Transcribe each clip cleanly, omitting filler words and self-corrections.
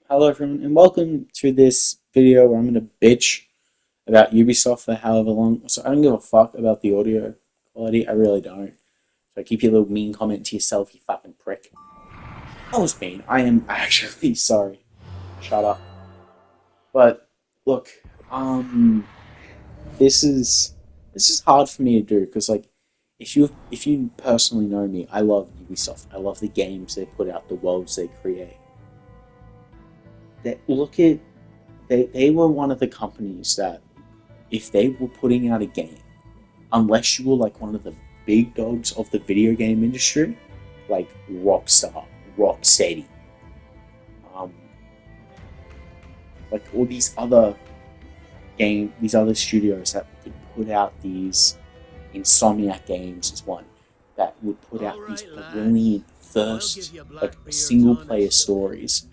Hello everyone and welcome to this video where I'm going to bitch about Ubisoft for however long. So I don't give a fuck about the audio quality, I really don't. So keep your little mean comment to yourself, you fucking prick. That was mean, I am actually sorry. Shut up. But look, this is hard for me to do because like if you personally know me, I love Ubisoft. I love the games they put out, the worlds they create. Look at they were one of the companies that if they were putting out a game, unless you were like one of the big dogs of the video game industry, like Rockstar, Rocksteady, um, like all these other studios that could put out these Insomniac games is one that would put out these brilliant first like single player stories.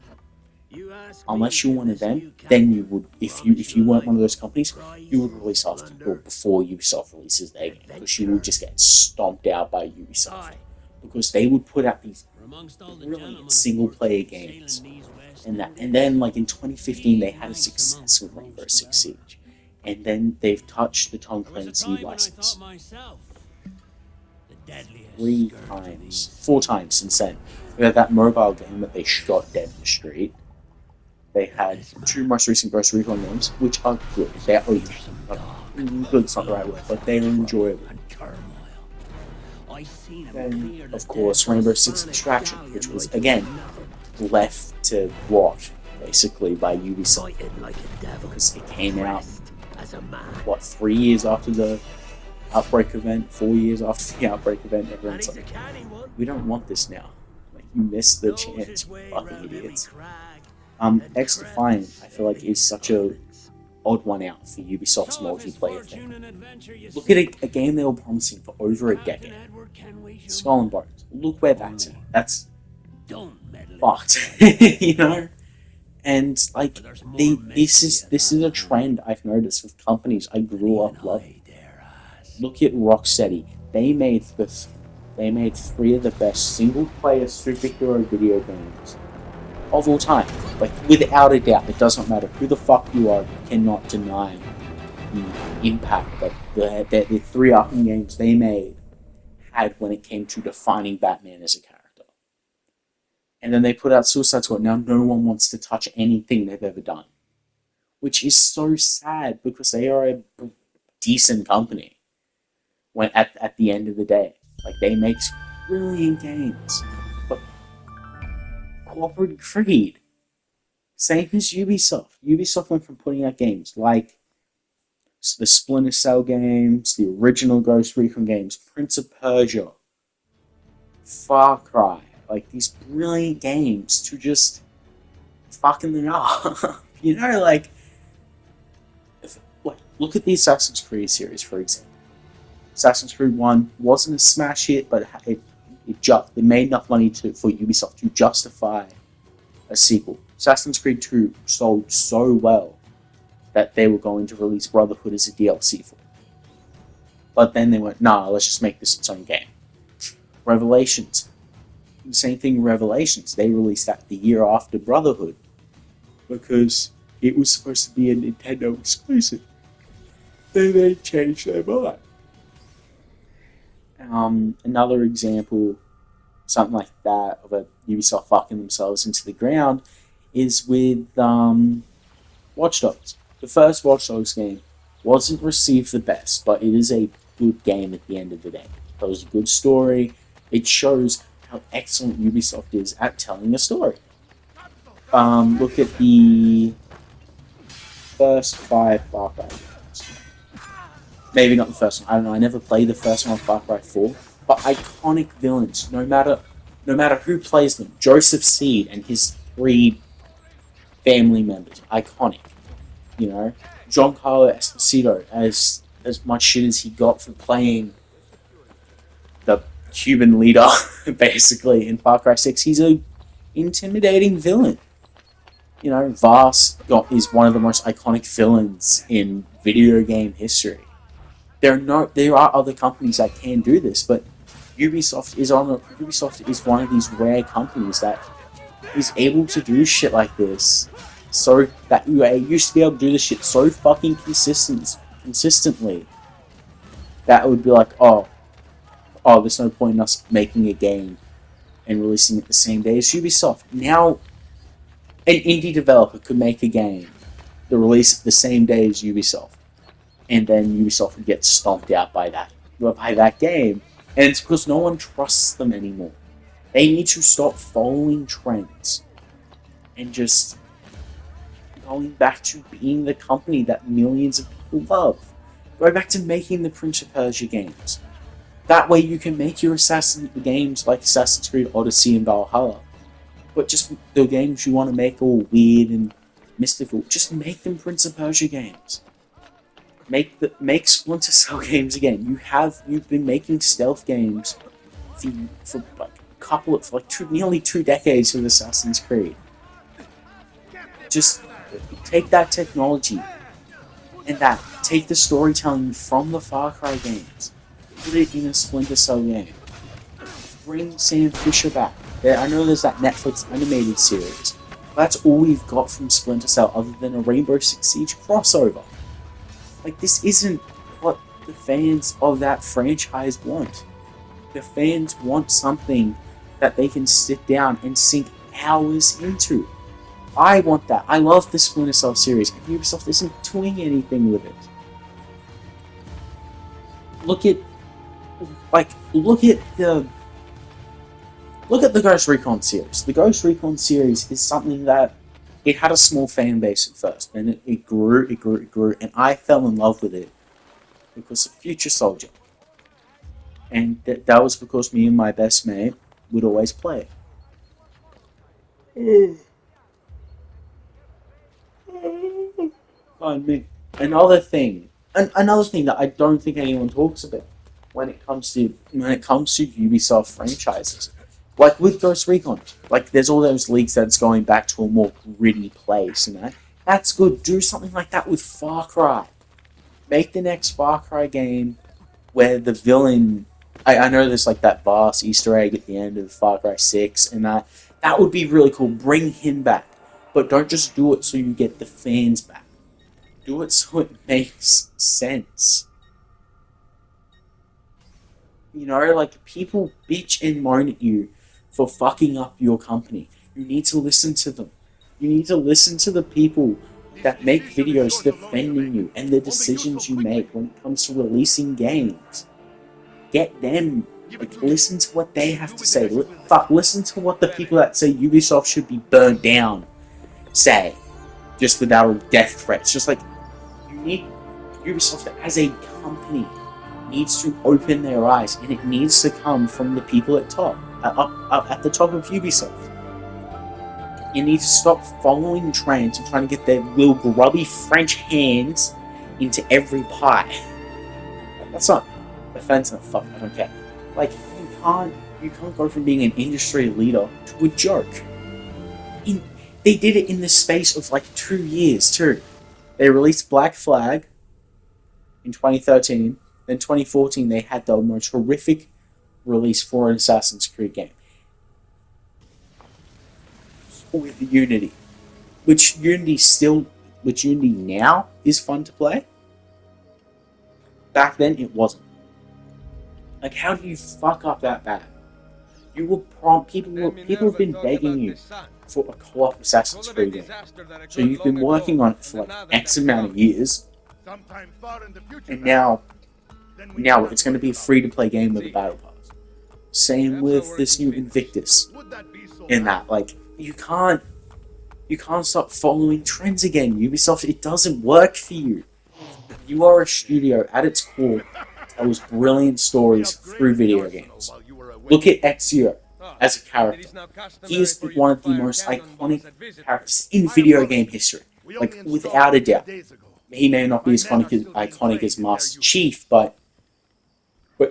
Unless you're one of them, then you would, if you weren't one of those companies, you would release after or before Ubisoft releases their game, because you would just get stomped out by Ubisoft, because they would put out these brilliant single player games, and then like in 2015 they had a success with Rainbow Six Siege, and then they've touched the Tom Clancy license four times since then. We had that mobile game that they shot dead in the street. They had two most recent Ghost Recon games, which are good. They are good's not the right word, but they are enjoyable. Then, of course, Rainbow Six Extraction, which was, again, left to rot, basically, by Ubisoft. Because it came out, 3 years after the Outbreak event, 4 years after the Outbreak event, everyone's like, we don't want this now. Like, you missed the chance, you fucking idiots. X Defiant, I feel like, is such a odd one out for Ubisoft's multiplayer thing. Look at a game they were promising for over a decade. Skull and Bones. Look where that's at. That's fucked, you know. And like, this is a trend I've noticed with companies I grew up loving. Look at Rocksteady. They made three of the best single-player superhero video games of all time. Like, without a doubt, it doesn't matter who the fuck you are, you cannot deny the impact that the three Arkham games they made had when it came to defining Batman as a character. And then they put out Suicide Squad. Now no one wants to touch anything they've ever done, which is so sad because they are a decent company when at the end of the day. Like, they make brilliant games, but corporate greed. Same as Ubisoft. Ubisoft went from putting out games like the Splinter Cell games, the original Ghost Recon games, Prince of Persia, Far Cry, like these brilliant games, to just fucking them up. You know, like, look at the Assassin's Creed series, for example. Assassin's Creed 1 wasn't a smash hit, but it made enough money for Ubisoft to justify a sequel. Assassin's Creed 2 sold so well that they were going to release Brotherhood as a DLC for it. But then they went, nah, let's just make this its own game. Revelations. The same thing with Revelations. They released that the year after Brotherhood because it was supposed to be a Nintendo exclusive. Then they changed their mind. Another example, something like that, of a Ubisoft fucking themselves into the ground is with Watch Dogs. The first Watch Dogs game wasn't received the best, but it is a good game at the end of the day. It was a good story. It shows how excellent Ubisoft is at telling a story. Look at the first 5 Far Cry games. Maybe not the first one. I don't know. I never played the first one, Far Cry 4. But iconic villains, no matter who plays them. Joseph Seed and his 3 family members, iconic. You know, Giancarlo Esposito, as much shit as he got for playing the Cuban leader, basically, in Far Cry 6, he's a intimidating villain. You know, Vaas is one of the most iconic villains in video game history. There are other companies that can do this, but Ubisoft is one of these rare companies that is able to do shit like this, so that you used to be able to do this shit so fucking consistently, that it would be like, oh, there's no point in us making a game and releasing it the same day as Ubisoft. Now, an indie developer could make a game, to release it the same day as Ubisoft, and then Ubisoft would get stomped out by that game, and it's because no one trusts them anymore. They need to stop following trends and just going back to being the company that millions of people love. Go back to making the Prince of Persia games. That way you can make your games like Assassin's Creed Odyssey and Valhalla. But just the games you want to make all weird and mystical, just make them Prince of Persia games. Make Splinter Cell games again. You've been making stealth games for nearly 2 decades with Assassin's Creed. Just take that technology and take the storytelling from the Far Cry games, put it in a Splinter Cell game. Bring Sam Fisher back. I know there's that Netflix animated series, but that's all we've got from Splinter Cell other than a Rainbow Six Siege crossover. Like, this isn't what the fans of that franchise want. The fans want something that they can sit down and sink hours into. I want that. I love the Splinter Cell series, and Ubisoft isn't doing anything with it. Look at the Ghost Recon series. The Ghost Recon series is something that it had a small fan base at first, and it grew, and I fell in love with it because of Future Soldier. And that was because me and my best mate would always play it. Pardon me. Another thing that I don't think anyone talks about when it comes to Ubisoft franchises, like with Ghost Recon, like there's all those leaks that it's going back to a more gritty place, that's good. Do something like that with Far Cry. Make the next Far Cry game where the villain, I know there's like that boss Easter egg at the end of Far Cry 6, and that would be really cool. Bring him back, but don't just do it so you get the fans back. Do it so it makes sense. Like, people bitch and moan at you for fucking up your company. You need to listen to them. You need to listen to the people that make videos defending you and the decisions you make when it comes to releasing games. Get them. Listen to what they have to say. Listen to what the people that say Ubisoft should be burnt down say. Just without death threats. Just like, Ubisoft as a company needs to open their eyes, and it needs to come from the people up at the top of Ubisoft. You need to stop following trends and trying to get their little grubby French hands into every pie. That's not offensive. Fuck, I don't care. Like, you can't go from being an industry leader to a joke. They did it in the space of like 2 years too. They released Black Flag in 2013. Then 2014, they had the most horrific release for an Assassin's Creed game with Unity, which Unity now is fun to play. Back then, it wasn't. Like, how do you fuck up that bad? People have been begging you for a co-op Assassin's Creed game, so you've been working on it for like X amount of years, and now it's going to be a free-to-play game with a battle pass. Same with this new Invictus. In that, like, you can't stop following trends again. Ubisoft, it doesn't work for you. You are a studio at its core that tells brilliant stories through video games. Look at Ezio as a character. He is one of the most iconic characters in video game history, like, without a doubt. He may not be as iconic as Master Chief, but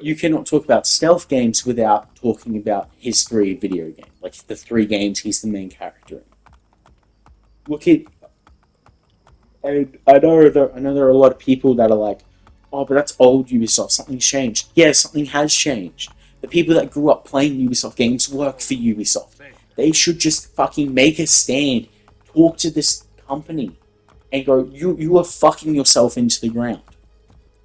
you cannot talk about stealth games without talking about his 3 video games, like the 3 games he's the main character in. Look at, I know there are a lot of people that are like, oh, but that's old Ubisoft, something's changed. Yeah, something has changed. The people that grew up playing Ubisoft games work for Ubisoft. They should just fucking make a stand, talk to this company, and go, you are fucking yourself into the ground.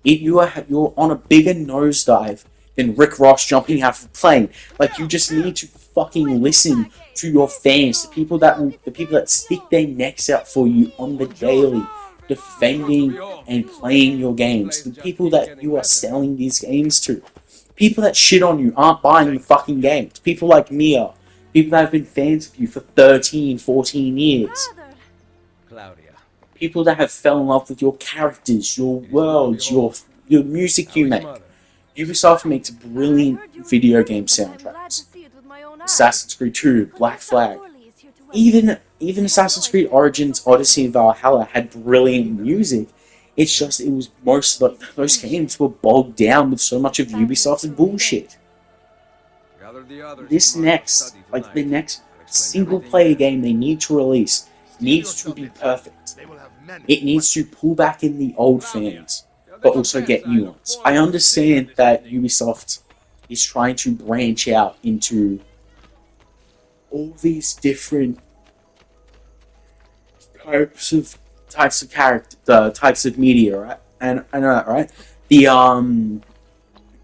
You're on a bigger nosedive than Rick Ross jumping out of a plane. Like, you just need to fucking listen to your fans, the people that stick their necks out for you on the daily, defending and playing your games, the people that you are selling these games to. People that shit on you aren't buying the fucking games. People like me are. People that have been fans of you for 13, 14 years. People that have fell in love with your characters, your worlds, your music you make. Ubisoft makes brilliant video game soundtracks. Assassin's Creed 2, Black Flag. Even Assassin's Creed Origins, Odyssey, and Valhalla had brilliant music. It's just, it was most of those games were bogged down with so much of Ubisoft's bullshit. The next single player game they need to release needs to be perfect. It needs to pull back in the old fans, but also get new ones. I understand that Ubisoft is trying to branch out into all these different types of character, types of media, right? And I know that, right?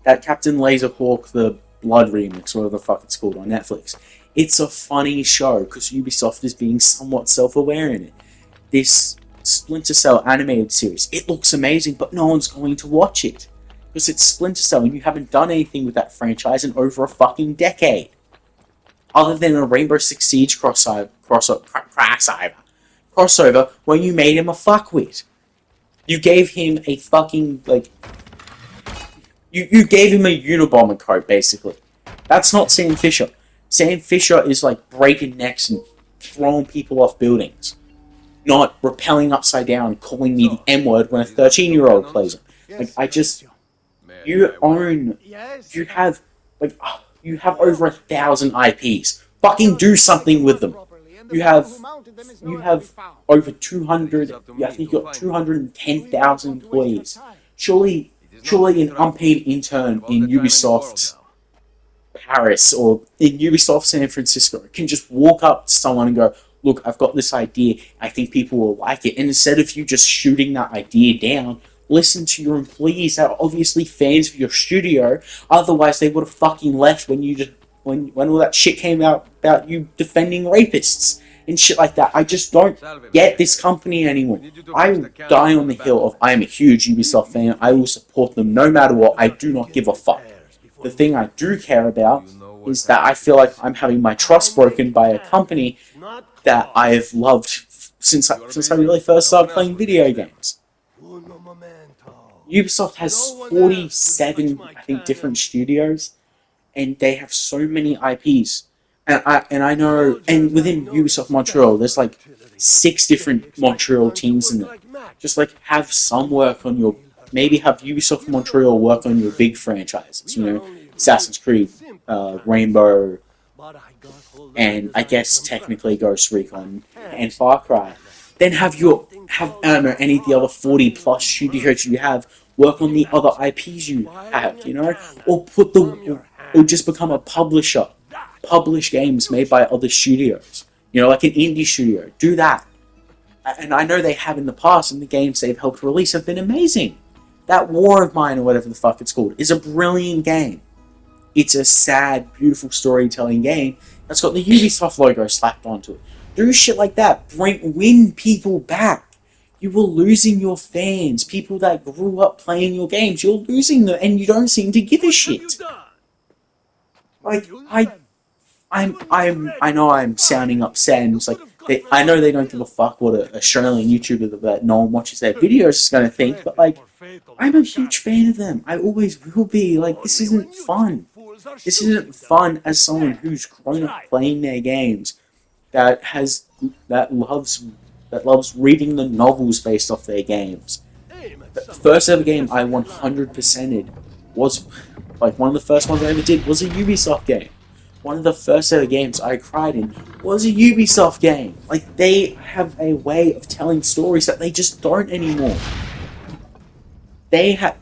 That Captain Laserhawk, the Blood remix, whatever the fuck it's called, on Netflix. It's a funny show because Ubisoft is being somewhat self-aware in it. This Splinter Cell animated series, it looks amazing, but no one's going to watch it because it's Splinter Cell and you haven't done anything with that franchise in over a fucking decade, other than a Rainbow Six Siege crossover where you made him a fuckwit. You gave him a fucking, like, you gave him a Unabomber coat, basically. That's not Sam Fisher. Sam Fisher is like breaking necks and throwing people off buildings, not rappelling upside down and calling me the M-word when a 13-year-old plays it. Like, you have over 1,000 IPs. Fucking do something with them. You have over 200, I think you've got 210,000 employees. Surely an unpaid intern in Ubisoft Paris or in Ubisoft San Francisco can just walk up to someone and go, look, I've got this idea, I think people will like it. And instead of you just shooting that idea down, listen to your employees that are obviously fans of your studio. Otherwise, they would have fucking left when all that shit came out about you defending rapists and shit like that. I just don't get this company anymore. I die on the hill of I am a huge Ubisoft fan. I will support them no matter what. I do not give a fuck. The thing I do care about is that I feel like I'm having my trust broken by a company that I have loved since I really first started playing video games. Ubisoft has 47, I think, different studios, and they have so many IPs. And I know, and within Ubisoft Montreal, there's like 6 different Montreal teams in there. Just like have some work on your, maybe have Ubisoft Montreal work on your big franchises, you know, Assassin's Creed, Rainbow, and I guess technically Ghost Recon and Far Cry. Then have I don't know, any of the other 40 plus studios you have work on the other IPs you have, you know, or just become a publisher. Publish games made by other studios, you know, like an indie studio. Do that. And I know they have in the past, and the games they've helped release have been amazing. That War of Mine, or whatever the fuck it's called, is a brilliant game. It's a sad, beautiful storytelling game that's got the Ubisoft logo slapped onto it. Do shit like that. Win people back. You were losing your fans, people that grew up playing your games. You're losing them, and you don't seem to give a shit. Like, I know I'm sounding upset, and it's like, I know they don't give a fuck what an Australian YouTuber that no one watches their videos is going to think, but like, I'm a huge fan of them. I always will be. Like, this isn't fun. This isn't fun as someone who's grown up playing their games, that loves reading the novels based off their games. The first ever game I 100%ed was, like, one of the first ones I ever did was a Ubisoft game. One of the first ever games I cried in was a Ubisoft game. Like, they have a way of telling stories that they just don't anymore. Ubisoft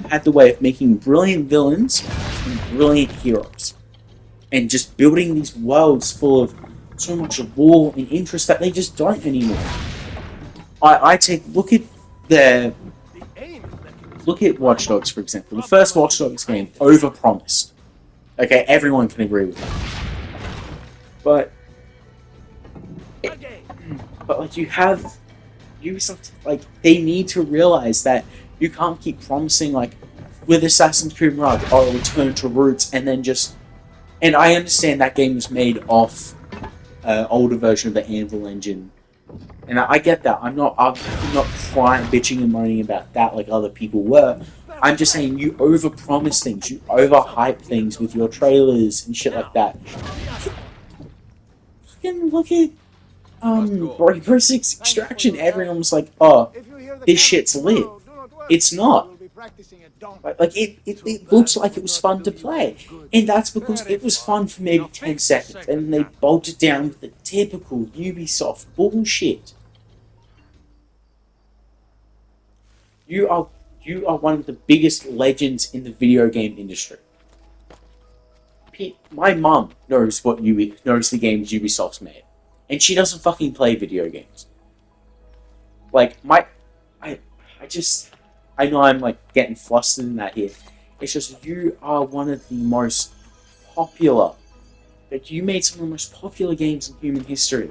had the way of making brilliant villains and brilliant heroes. and just building these worlds full of so much lore and interest that they just don't anymore. I take look at Watch Dogs, for example. The first Watch Dogs game overpromised. Okay, everyone can agree with that. But like you have Ubisoft, like they need to realize that you can't keep promising like with Assassin's Creed Mirage, or return to roots, and then just. And I understand that game was made off older version of the Anvil engine, and I get that. I'm not crying, bitching, and moaning about that like other people were. I'm just saying you overpromise things, you overhype things with your trailers and shit like that. Fucking look at Rainbow Six Extraction. Everyone was like, "Oh, this shit's lit." It's not. Like it looks like it was fun to play, and that's because it was fun for maybe 10 seconds, and they bolted down with the typical Ubisoft bullshit. You are one of the biggest legends in the video game industry. My mum knows knows the games Ubisoft's made, and she doesn't fucking play video games. Like I know I'm like getting flustered in that here. It's just you are one of the most popular. Like you made some of the most popular games in human history.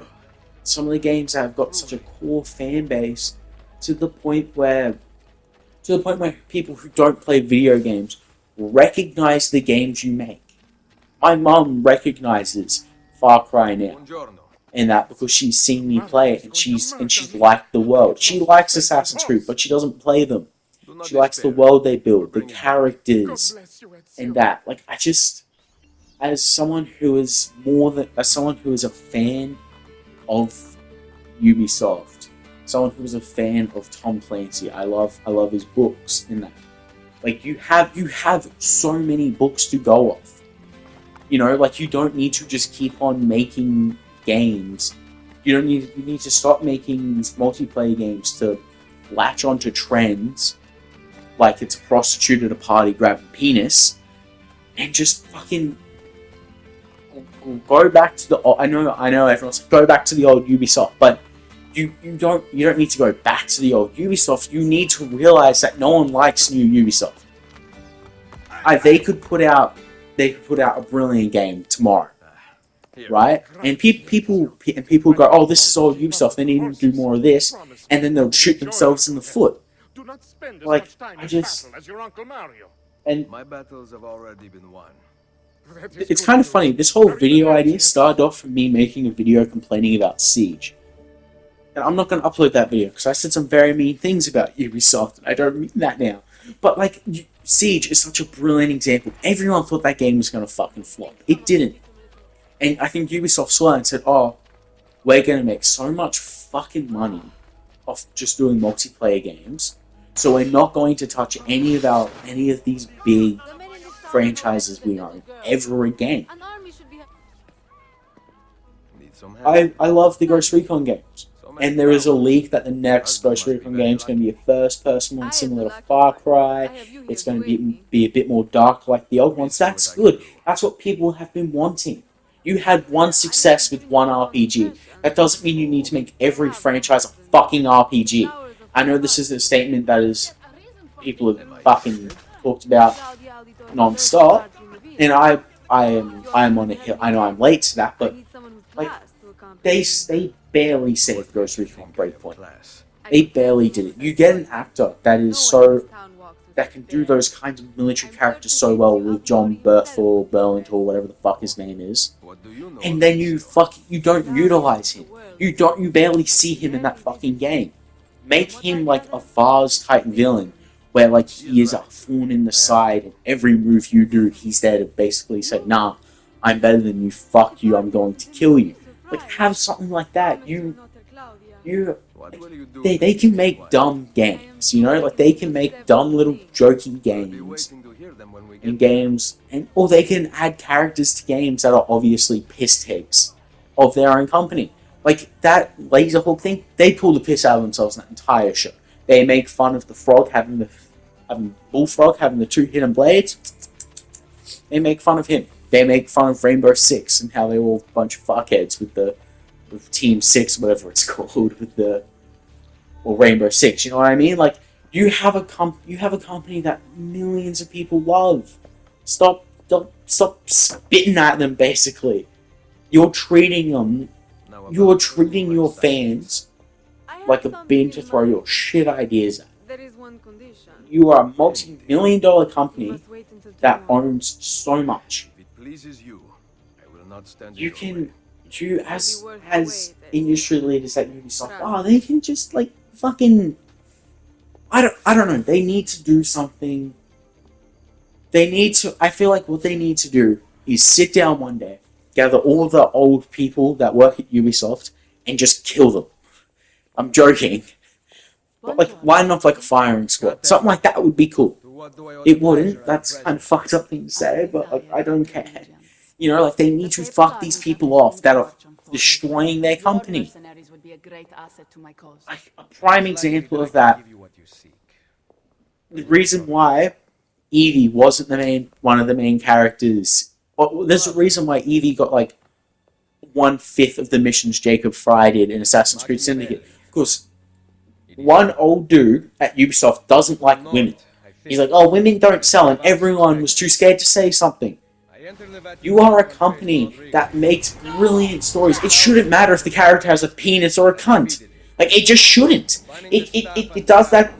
Some of the games that have got such a core fan base to the point where people who don't play video games recognize the games you make. My mum recognizes Far Cry now, and that because she's seen me play it, and she's liked the world. She likes Assassin's Creed, but she doesn't play them. She likes the world they build, the characters, and that. Like as someone who is a fan of Ubisoft, someone who is a fan of Tom Clancy, I love his books and that. Like you have so many books to go off. You know, like you don't need to just keep on making games. You need to stop making these multiplayer games to latch onto trends. Like it's a prostitute at a party grabbing penis, and just fucking go back to the old. I know everyone's like, go back to the old Ubisoft, but you don't need to go back to the old Ubisoft. You need to realize that no one likes new Ubisoft. They could put out a brilliant game tomorrow, right? And people go, oh, this is old Ubisoft. They need to do more of this, and then they'll shoot themselves in the foot. Like and my battles have already been won. It's kind of funny. This whole video idea started off from me making a video complaining about Siege. And I'm not going to upload that video because I said some very mean things about Ubisoft, and I don't mean that now. But like, Siege is such a brilliant example. Everyone thought that game was going to fucking flop. It didn't. And I think Ubisoft saw it and said, oh, we're going to make so much fucking money off just doing multiplayer games, so we're not going to touch any of these big franchises we own ever again. I love the Ghost Recon games, and there is a leak that the next Ghost Recon game is going to be a first-person one similar to Far Cry. It's going to be a bit more dark like the old ones. That's good. That's what people have been wanting. You had one success with one RPG. That doesn't mean you need to make every franchise a fucking RPG. I know this is a statement that people have fucking talked about non-stop, and I am on a hill. I know I'm late to that, but like they barely saved Ghost Recon Breakpoint. They barely did it. You get an actor that can do those kinds of military characters so well with John Berthel, Burlington, whatever the fuck his name is, and then you don't utilize him. You barely see him in that fucking game. Make him like a Vars type villain, where like he is a thorn in the side, and every move you do, he's there to basically say, nah, I'm better than you, fuck you, I'm going to kill you. Like, have something like that. They can make dumb games, you know? Like, they can make dumb little joking games or they can add characters to games that are obviously piss takes of their own company. Like, that Laserhawk thing, they pull the piss out of themselves in that entire show. They make fun of the frog having Bullfrog having the two hidden blades. They make fun of him. they make fun of Rainbow Six and how they're all a bunch of fuckheads with Team Six, whatever it's called, or Rainbow Six. You know what I mean? Like you have a company that millions of people love. Stop spitting at them. Basically, you're treating your fans like a bin to throw your shit ideas at. There is one condition. You are a multi-million-dollar company that owns so much. If it pleases you, I will not stand You in your can, way. you as industry leaders at Ubisoft, they can just like fucking. I don't know. They need to do something. I feel like what they need to do is sit down one day, gather all the old people that work at Ubisoft, and just kill them. I'm joking. But like, why not like a firing squad? Something like that would be cool. It wouldn't. That's kind of fucked up thing to say, but like, I don't care. You know, like they need to fuck these people off that are destroying their company. Like, a prime example of that. The reason why Evie wasn't one of the main characters. Well, there's a reason why Evie got like 1/5 of the missions Jacob Fry did in Assassin's Creed Syndicate. Because one old dude at Ubisoft doesn't like women. He's like, oh, women don't sell, and everyone was too scared to say something. You are a company that makes brilliant stories. It shouldn't matter if the character has a penis or a cunt. Like, it just shouldn't. It does that.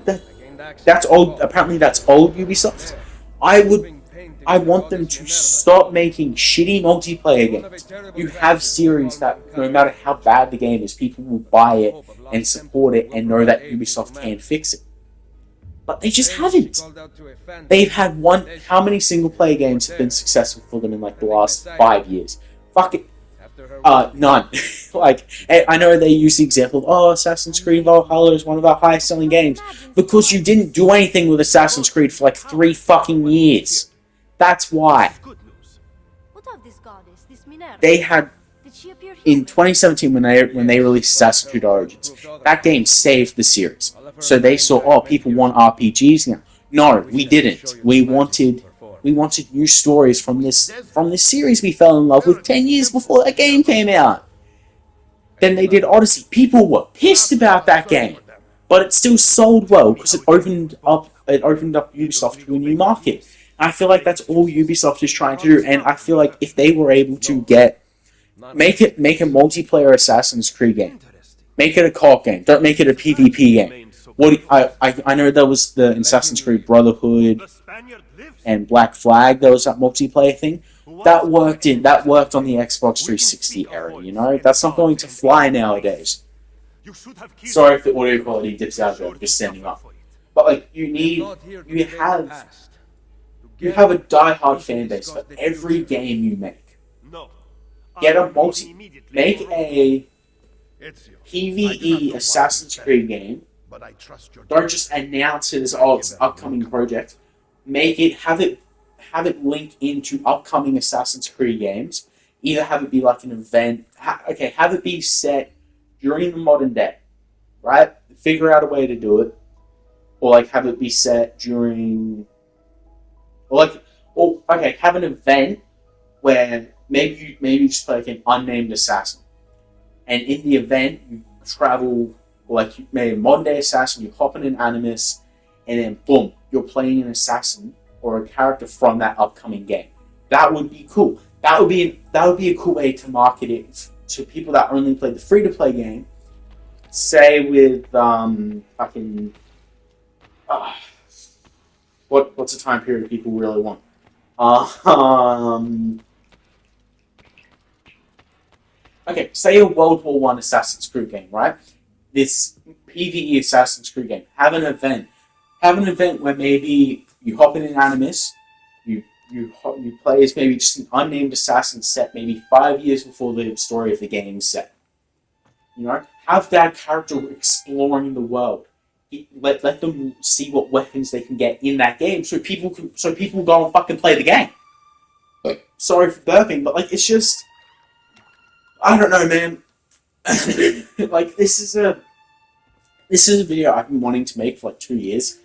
That's old. Apparently, that's old Ubisoft. I want them to stop making shitty multiplayer games. You have series that, no matter how bad the game is, people will buy it and support it and know that Ubisoft can fix it. But they just haven't. They've had one. How many single player games have been successful for them in like the last 5 years? Fuck it. None. Like, I know they use the example of, oh, Assassin's Creed Valhalla is one of our highest selling games. Because you didn't do anything with Assassin's Creed for like 3 fucking years. That's why. They had, in 2017 when they released Assassin's Creed Origins, that game saved the series. So they saw, oh, people want RPGs now. No, we didn't. We wanted new stories from this series we fell in love with 10 years before that game came out. Then they did Odyssey. People were pissed about that game, but it still sold well because it opened up Ubisoft to a new market. I feel like that's all Ubisoft is trying to do, and I feel like if they were able to make a multiplayer Assassin's Creed game, make it a co-op game, don't make it a PvP game. I know there was the Assassin's Creed Brotherhood and Black Flag. There was that multiplayer thing that worked on the Xbox 360 era. You know, that's not going to fly nowadays. Sorry if the audio quality dips out there. I'm just standing up, but like you have a die-hard fan base for every game you make. Make a PvE Assassin's Creed game. Don't just announce it as, oh, it's an upcoming project. Have it link into upcoming Assassin's Creed games. Either have it be like an event. Have it be set during the modern day, right? Figure out a way to do it, or like have it be set during. Have an event where maybe you just play like an unnamed assassin, and in the event you travel, like you made a modern day assassin, you hop in an animus, and then boom, you're playing an assassin or a character from that upcoming game. That would be cool. That would be a cool way to market it to people that only play the free to play game. Say with what's a time period people really want? Say a World War One Assassin's Creed game, right? This PvE Assassin's Creed game. Have an event where maybe you hop in an animus, you play as maybe just an unnamed assassin set maybe 5 years before the story of the game is set. You know, have that character exploring the world. Let them see what weapons they can get in that game, so people go and fucking play the game. Like, sorry for burping, but like it's just, I don't know, man. Like this is a video I've been wanting to make for like 2 years,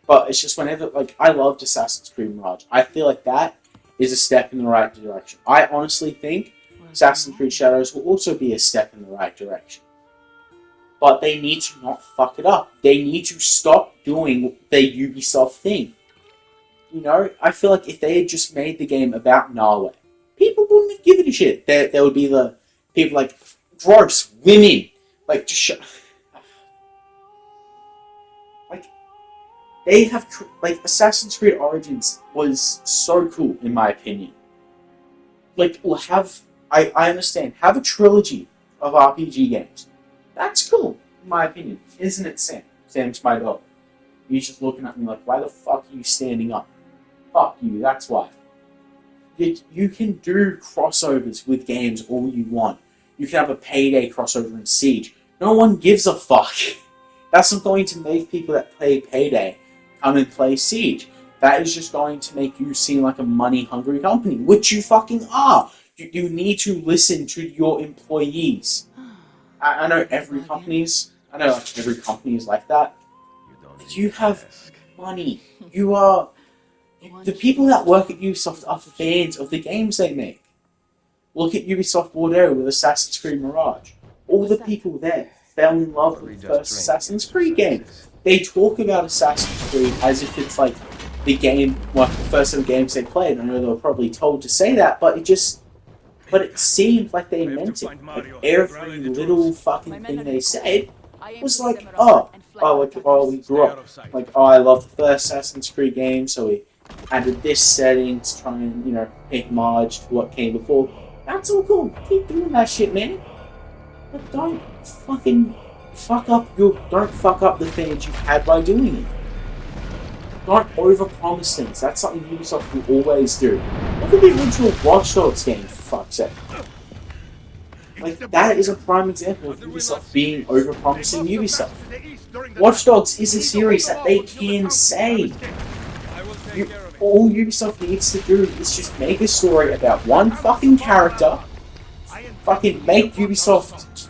but it's just whenever, like, I loved Assassin's Creed Mirage. I feel like that is a step in the right direction. I honestly think Assassin's Creed Shadows will also be a step in the right direction. But they need to not fuck it up. They need to stop doing the Ubisoft thing. You know, I feel like if they had just made the game about Norway, people wouldn't have given a shit. There would be the people like, gross, women. Like, just shut. Like, they have. Like, Assassin's Creed Origins was so cool, in my opinion. Like, we'll have. I understand. Have a trilogy of RPG games. That's cool, in my opinion. Isn't it, Sam? Sam's my dog. He's just looking at me like, why the fuck are you standing up? Fuck you, that's why. You can do crossovers with games all you want. You can have a Payday crossover in Siege. No one gives a fuck. That's not going to make people that play Payday come and play Siege. That is just going to make you seem like a money-hungry company, which you fucking are. You need to listen to your employees. I know every company is like that. You have money. You are... The people that work at Ubisoft are fans of the games they make. Look at Ubisoft Bordeaux with Assassin's Creed Mirage. All the people there fell in love with the first Assassin's Creed game. They talk about Assassin's Creed as if it's like the game, like the first of the games they played. I know they were probably told to say that, but it seemed like they meant it. Like every little fucking thing they said was like, we grew up. Like, I love the first Assassin's Creed game, so we added this setting to try and, you know, pay homage to what came before. That's all cool. Keep doing that shit, man. But don't fucking don't fuck up the fans you've had by doing it. Don't overpromise things. That's something Ubisoft will always do. Look at the original Watch Dogs game, for fuck's sake. Like, that is a prime example of Ubisoft being overpromising Ubisoft. Watch Dogs is a series that they can say. All Ubisoft needs to do is just make a story about one fucking character, fucking make Ubisoft,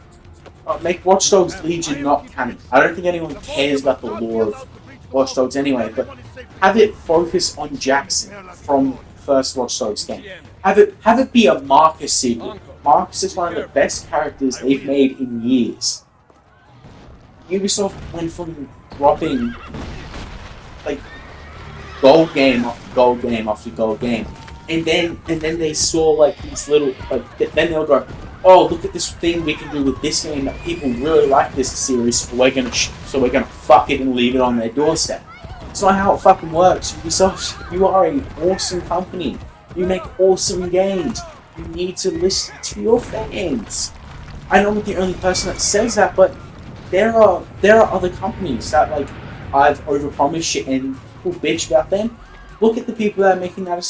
make Watch Dogs Legion not canon. I don't think anyone cares about the lore of Watch Dogs anyway, but have it focus on Jackson from the first Watch Dogs game. Have it be a Marcus sequel. Marcus is one of the best characters they've made in years. Ubisoft went from dropping like gold game after gold game after gold game, and then they saw like these little then they'll go, oh, look at this thing we can do with this game that people really like this series, so we're gonna fuck it and leave it on their doorstep. It's not how it fucking works. Ubisoft, you are an awesome company. You make awesome games. You need to listen to your fans. I know I'm not the only person that says that, but there are other companies that like I've overpromised shit and people bitch about them. Look at the people that are making that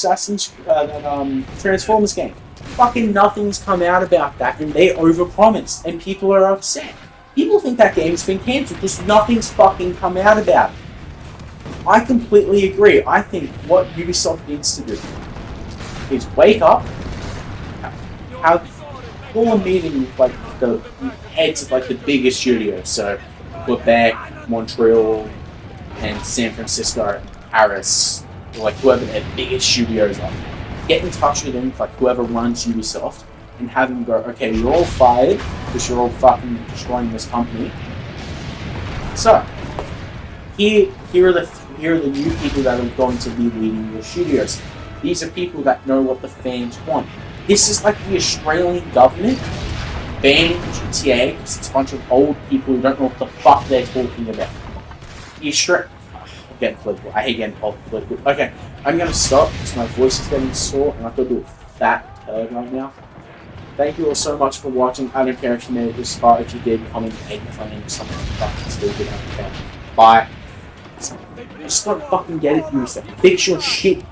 Transformers game. Fucking nothing's come out about that, and they overpromised, and people are upset. People think that game's been cancelled because nothing's fucking come out about it. I completely agree. I think what Ubisoft needs to do is wake up, call a meeting with like the heads of like the biggest studios, so Quebec, Montreal, and San Francisco, Paris, or like whoever their biggest studios are. Get in touch with them, like whoever runs Ubisoft, and have them go, okay, you're all fired because you're all fucking destroying this company. So, here are the new people that are going to be leading your studios. These are people that know what the fans want. This is like the Australian government banning GTA because it's a bunch of old people who don't know what the fuck they're talking about. I'm getting political. I hate getting political. Okay, I'm gonna stop because my voice is getting sore and I've got to do a fat turd right now. Thank you all so much for watching. I don't care if you made it this far. If you did, comment, hate me, funny, or something fucking stupid. I don't care. Bye. Just don't fucking get it, you. Fix your shit.